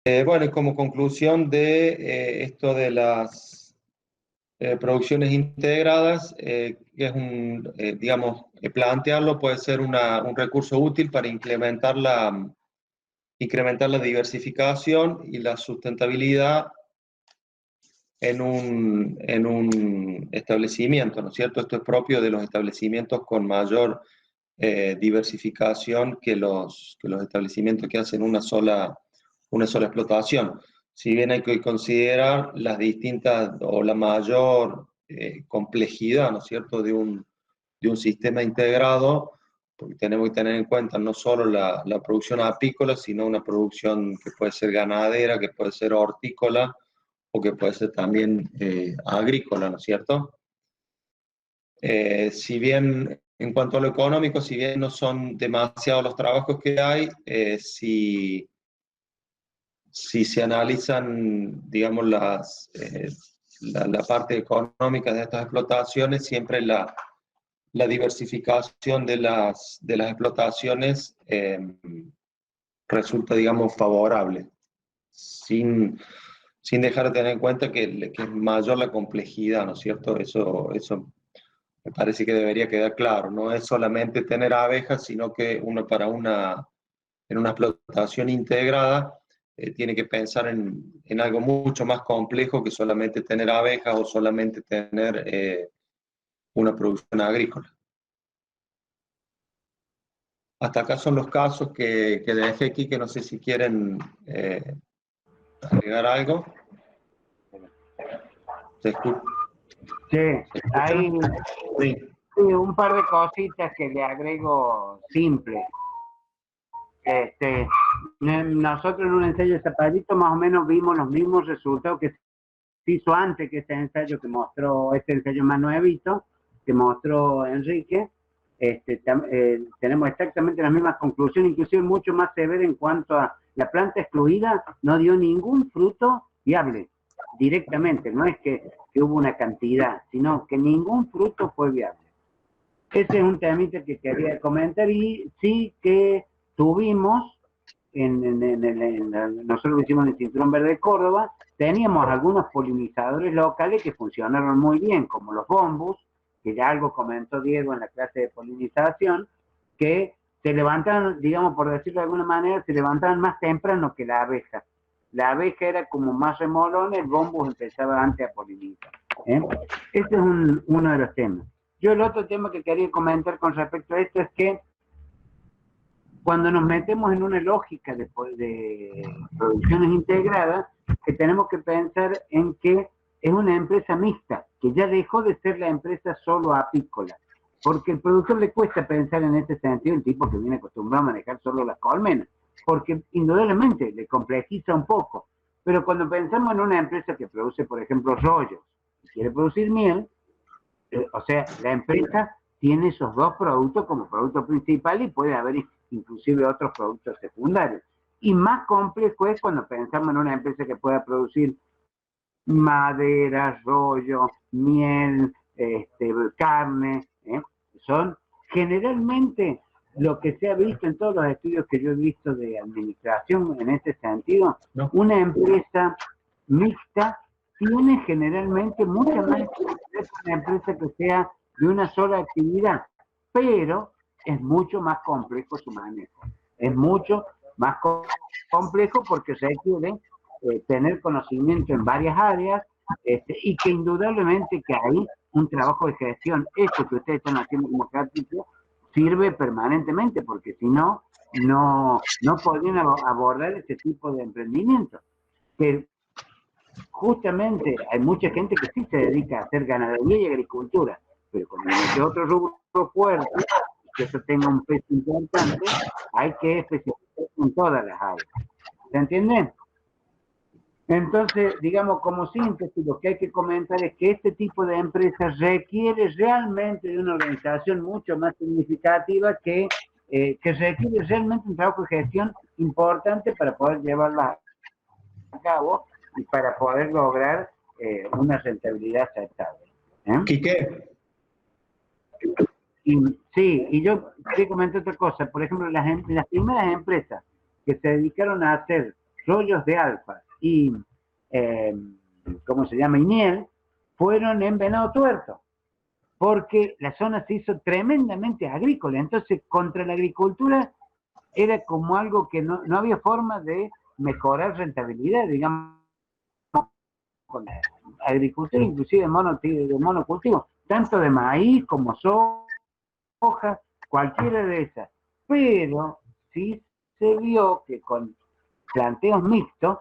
Bueno, y como conclusión de esto de las producciones integradas, que es digamos, plantearlo puede ser un recurso útil para incrementar la diversificación y la sustentabilidad en un establecimiento, ¿no es cierto? Esto es propio de los establecimientos con mayor diversificación que los establecimientos que hacen una sola explotación. Si bien hay que considerar las distintas o la mayor complejidad, ¿no es cierto?, de un sistema integrado, porque tenemos que tener en cuenta no solo la producción apícola, sino una producción que puede ser ganadera, que puede ser hortícola o que puede ser también agrícola, ¿no es cierto? Si bien en cuanto a lo económico, si bien no son demasiados los trabajos que hay, si se analizan, digamos, la parte económica de estas explotaciones, siempre la diversificación de las explotaciones resulta, digamos, favorable, sin dejar de tener en cuenta que es mayor la complejidad, ¿no es cierto? Eso me parece que debería quedar claro. No es solamente tener abejas, sino que en una explotación integrada tiene que pensar en algo mucho más complejo que solamente tener abejas o solamente tener una producción agrícola. Hasta acá son los casos que dejé aquí, que no sé si quieren agregar algo. ¿Se escucha? Sí, ¿Se escucha? hay Sí. un par de cositas que le agrego simple. Nosotros en un ensayo de Zapallito más o menos vimos los mismos resultados que se hizo antes que este ensayo que mostró, este ensayo más nuevito, que mostró Enrique. Tenemos exactamente las mismas conclusiones, inclusive mucho más severa en cuanto a la planta excluida, no dio ningún fruto viable directamente, no es que hubo una cantidad, sino que ningún fruto fue viable. Ese es un temita que quería comentar y sí que tuvimos, nosotros lo hicimos en el Cinturón Verde de Córdoba, teníamos algunos polinizadores locales que funcionaron muy bien, como los bombus, que ya algo comentó Diego en la clase de polinización, que se levantaban, digamos, por decirlo de alguna manera, se levantaban más temprano que la abeja. La abeja era como más remolona, el bombus empezaba antes a polinizar. Este es uno de los temas. Yo el otro tema que quería comentar con respecto a esto es que cuando nos metemos en una lógica de producciones integradas, que tenemos que pensar en que es una empresa mixta, que ya dejó de ser la empresa solo apícola, porque al productor le cuesta pensar en ese sentido, el tipo que viene acostumbrado a manejar solo las colmenas, porque indudablemente le complejiza un poco, pero cuando pensamos en una empresa que produce, por ejemplo, rollos, y quiere producir miel, o sea, la empresa tiene esos dos productos como producto principal y puede haber inclusive otros productos secundarios. Y más complejo es cuando pensamos en una empresa que pueda producir madera, rollo, miel, carne. Son generalmente lo que se ha visto en todos los estudios que yo he visto de administración en este sentido, no. Una empresa mixta tiene generalmente mucha más que una empresa que sea de una sola actividad, pero es mucho más complejo su manejo. Es mucho más complejo porque requiere tener conocimiento en varias áreas y que indudablemente que hay un trabajo de gestión. Esto que ustedes están haciendo como práctico sirve permanentemente porque si no, no podrían abordar este tipo de emprendimiento. Pero justamente hay mucha gente que sí se dedica a hacer ganadería y agricultura, pero como es otro rubro fuerte, que eso tenga un peso importante, hay que especializarse en todas las áreas. ¿Se entiende? Entonces, digamos, como síntesis, lo que hay que comentar es que este tipo de empresas requiere realmente de una organización mucho más significativa que requiere realmente un trabajo de gestión importante para poder llevarla a cabo y para poder lograr una rentabilidad aceptable. ¿Quique? Sí, y yo quería comentar otra cosa. Por ejemplo, las primeras empresas que se dedicaron a hacer rollos de alfa y, ¿cómo se llama? Y miel, fueron en Venado Tuerto, porque la zona se hizo tremendamente agrícola. Entonces, contra la agricultura era como algo que no había forma de mejorar rentabilidad, digamos, con la agricultura, inclusive de monocultivo, tanto de maíz como soja, cualquiera de esas. Pero sí se vio que con planteos mixtos,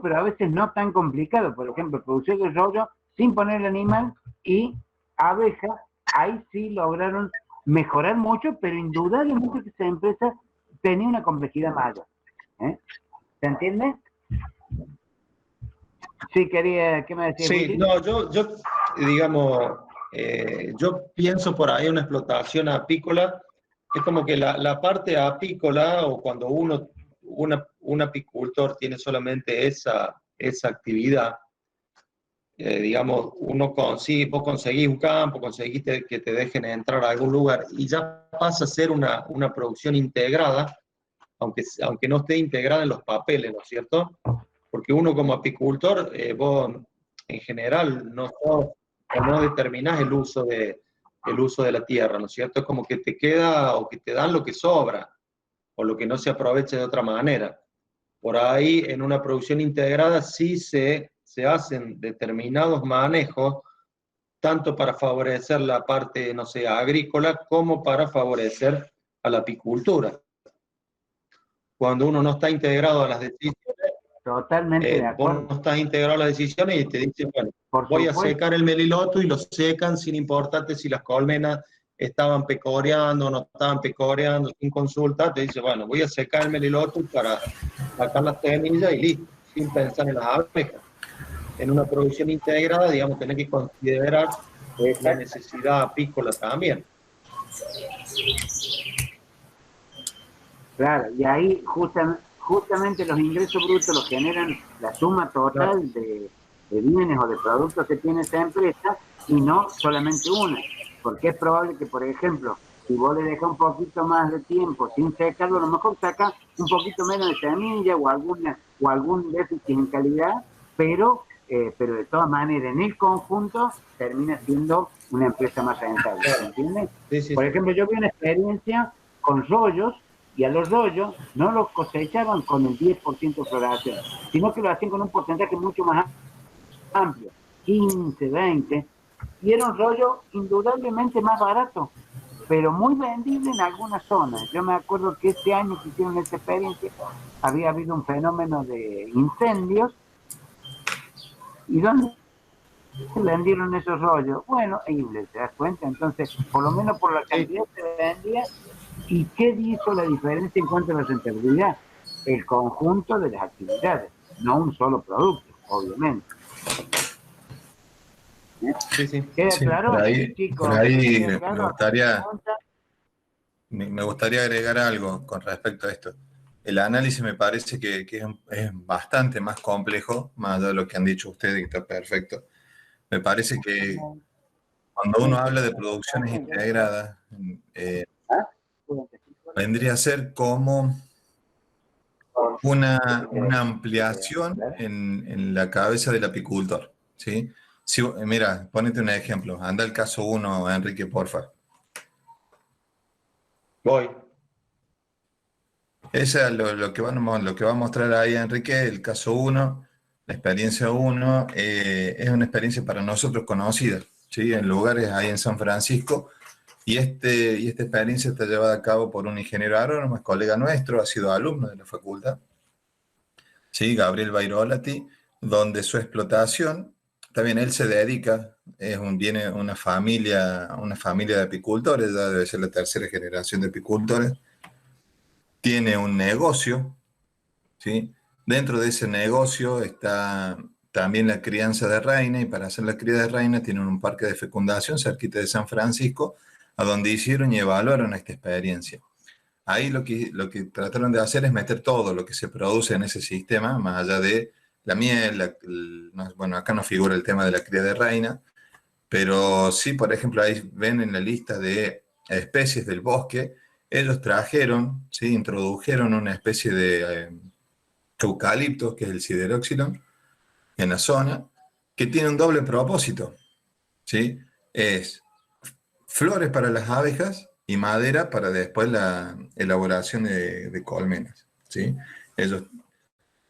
pero a veces no tan complicados, por ejemplo, producción de rollo sin poner el animal y abejas, ahí sí lograron mejorar mucho, pero indudablemente que esa empresa tenía una complejidad mayor. ¿Se entiende? Sí, ¿qué me decías, Sí, Willy? no, yo digamos, yo pienso por ahí una explotación apícola, es como que la parte apícola, o cuando un apicultor tiene solamente esa actividad, digamos, vos conseguís un campo, conseguiste que te dejen entrar a algún lugar y ya pasa a ser una producción integrada, aunque no esté integrada en los papeles, ¿no es cierto? Porque uno como apicultor, vos en general no determinás el uso de la tierra, ¿no es cierto? Es como que te queda o que te dan lo que sobra o lo que no se aprovecha de otra manera. Por ahí, en una producción integrada, sí se hacen determinados manejos, tanto para favorecer la parte, no sé, agrícola, como para favorecer a la apicultura. Cuando uno no está integrado a las decisiones, Totalmente de vos no acuerdo. estás integrado a las decisiones y te dicen, bueno, Por voy a supuesto. secar el meliloto y lo secan sin importarte si las colmenas estaban pecoreando o no estaban pecoreando, sin consulta, te dice, bueno, voy a secar el meliloto para sacar las semillas y listo, sin pensar en las abejas. En una producción integrada, digamos, tenés que considerar la necesidad apícola también. Claro, y ahí justamente los ingresos brutos los generan la suma Claro. total de bienes o de productos que tiene esa empresa y no solamente una. Porque es probable que, por ejemplo, si vos le dejas un poquito más de tiempo sin secarlo, a lo mejor saca un poquito menos de semilla o algún déficit en calidad, pero de todas maneras, en el conjunto termina siendo una empresa más rentable, ¿se entiende? Sí, sí, Por sí. ejemplo, yo vi una experiencia con rollos y a los rollos no los cosechaban con el 10% de floración, sino que lo hacían con un porcentaje mucho más amplio, 15, 20, y era un rollo indudablemente más barato, pero muy vendible en algunas zonas. Yo me acuerdo que este año que hicieron esta experiencia había habido un fenómeno de incendios, y ¿dónde se vendieron esos rollos? Bueno, ahí ¿te das cuenta? Entonces, por lo menos por la Sí, cantidad que vendía. ¿Y qué hizo la diferencia en cuanto a la rentabilidad? El conjunto de las actividades, no un solo producto, obviamente. sí, sí. ¿Queda Sí, claro, por chicos? ahí ¿Queda me claro? ¿Alguna gustaría, pregunta? me gustaría agregar algo con respecto a esto. El análisis me parece que es bastante más complejo, más allá de lo que han dicho ustedes, que está perfecto. Me parece que cuando uno habla de producciones integradas, eh, vendría a ser como una ampliación en la cabeza del apicultor, ¿sí? Si, mira, ponete un ejemplo. Anda el caso uno, Enrique, porfa. Voy. Esa es lo que va a mostrar ahí Enrique, el caso uno, la experiencia uno, es una experiencia para nosotros conocida, ¿sí? En lugares ahí en San Francisco, y esta experiencia está llevada a cabo por un ingeniero agrónomo, es colega nuestro, ha sido alumno de la facultad, ¿sí? Gabriel Bairolati, donde su explotación, también él se dedica, viene una familia de apicultores, ya debe ser la tercera generación de apicultores, tiene un negocio, ¿sí? Dentro de ese negocio está también la crianza de reina, y para hacer la cría de reina tienen un parque de fecundación cerquita de San Francisco, a donde hicieron y evaluaron esta experiencia. Ahí lo que trataron de hacer es meter todo lo que se produce en ese sistema, más allá de la miel, bueno, acá no figura el tema de la cría de reina, pero sí, por ejemplo, ahí ven en la lista de especies del bosque, ellos trajeron, ¿sí? Introdujeron una especie de eucaliptos, que es el sideroxilon, en la zona, que tiene un doble propósito, ¿sí? Es flores para las abejas y madera para después la elaboración de colmenas, ¿sí? Ellos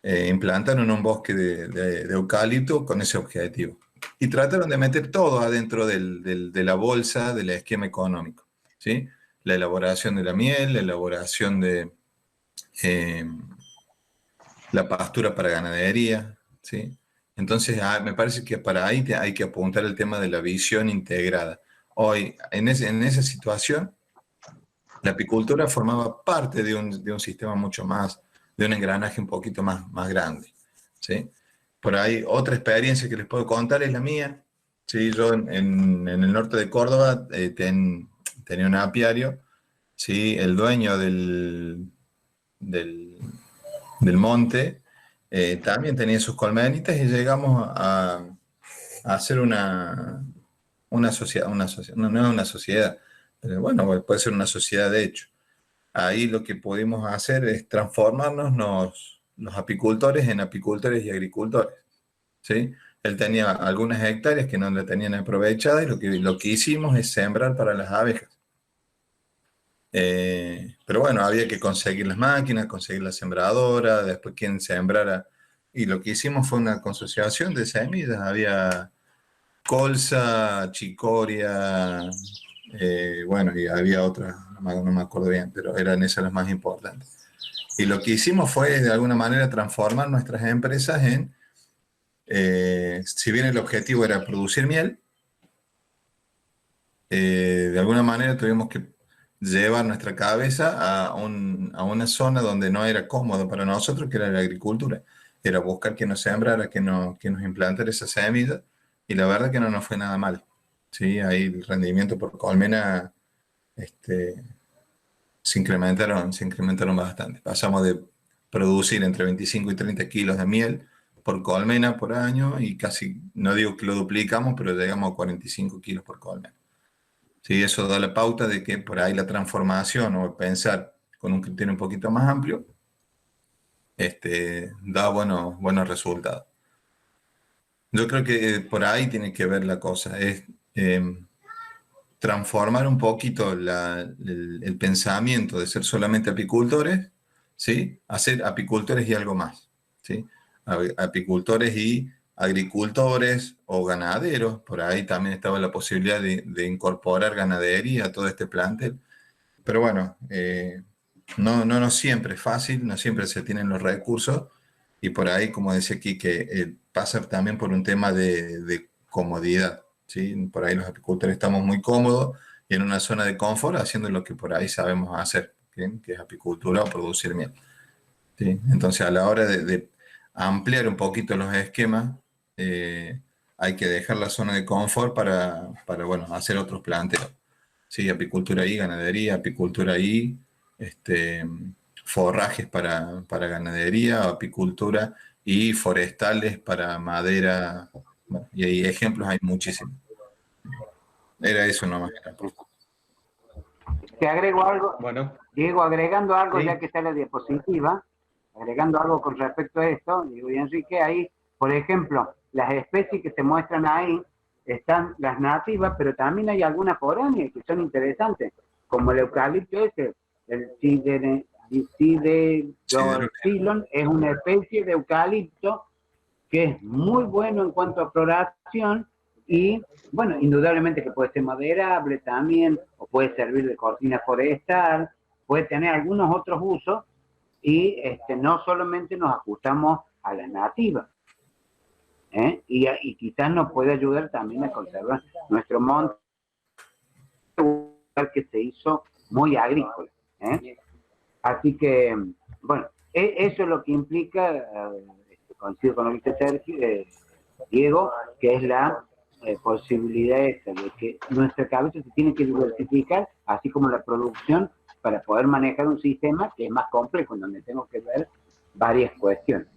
implantaron un bosque de eucalipto con ese objetivo. Y trataron de meter todo adentro de la bolsa del esquema económico, ¿sí? La elaboración de la miel, la elaboración de la pastura para ganadería, ¿sí? Entonces, me parece que para ahí hay que apuntar el tema de la visión integrada. Hoy, en esa situación, la apicultura formaba parte de un sistema mucho más, de un engranaje un poquito más grande, ¿sí? Por ahí, otra experiencia que les puedo contar es la mía, ¿sí? Yo en el norte de Córdoba tenía un apiario, ¿sí? El dueño del monte también tenía sus colmenitas y llegamos a hacer una sociedad, no, no es una sociedad, pero bueno, puede ser una sociedad de hecho. Ahí lo que pudimos hacer es transformarnos los apicultores en apicultores y agricultores, ¿sí? Él tenía algunas hectáreas que no le tenían aprovechadas y lo que hicimos es sembrar para las abejas. Pero bueno, había que conseguir las máquinas, conseguir la sembradora, después quien sembrara. Y lo que hicimos fue una consociación de semillas. Había colza, chicoria, bueno, y había otras, no me acuerdo bien, pero eran esas las más importantes. Y lo que hicimos fue, de alguna manera, transformar nuestras empresas en, si bien el objetivo era producir miel, de alguna manera tuvimos que llevar nuestra cabeza a una zona donde no era cómodo para nosotros, que era la agricultura. Era buscar que nos sembrara, que nos implantara esa semilla, y la verdad que no nos fue nada mal. ¿Sí? Ahí el rendimiento por colmena se incrementaron bastante. Pasamos de producir entre 25 y 30 kilos de miel por colmena por año, y casi, no digo que lo duplicamos, pero llegamos a 45 kilos por colmena. Sí, eso da la pauta de que por ahí la transformación o pensar con un criterio un poquito más amplio da buenos resultados. Yo creo que por ahí tiene que ver la cosa, es transformar un poquito el pensamiento de ser solamente apicultores, ¿sí? A ser apicultores y algo más, ¿sí? Apicultores y agricultores o ganaderos, por ahí también estaba la posibilidad de incorporar ganadería a todo este plantel, pero bueno, no siempre es fácil, no siempre se tienen los recursos, y por ahí, como decía aquí, que pasa también por un tema de comodidad, ¿sí? Por ahí los apicultores estamos muy cómodos y en una zona de confort haciendo lo que por ahí sabemos hacer, ¿sí? Que es apicultura o producir miel, ¿sí? Entonces, a la hora de ampliar un poquito los esquemas, hay que dejar la zona de confort para bueno, hacer otros planteos. Sí, apicultura y ganadería, apicultura y forrajes para ganadería, apicultura y forestales para madera. Bueno, y hay ejemplos, hay muchísimos. Era eso nomás. Te agrego algo, Bueno, Diego, agregando algo, sí. ya que está la diapositiva, agregando algo con respecto a esto, Diego y Enrique, ahí, por ejemplo, las especies que se muestran ahí están las nativas, pero también hay algunas foráneas que son interesantes, como el eucalipto ese, el Sideroxylon, es una especie de eucalipto que es muy bueno en cuanto a floración y, bueno, indudablemente que puede ser maderable también, o puede servir de cortina forestal, puede tener algunos otros usos, y no solamente nos ajustamos a la nativa, y quizás nos puede ayudar también a conservar nuestro monte, que se hizo muy agrícola. Así que, bueno, eso es lo que implica, coincido con lo que dice Sergio, Diego, que es la posibilidad esa de que nuestra cabeza se tiene que diversificar, así como la producción, para poder manejar un sistema que es más complejo, en donde tengo que ver varias cuestiones.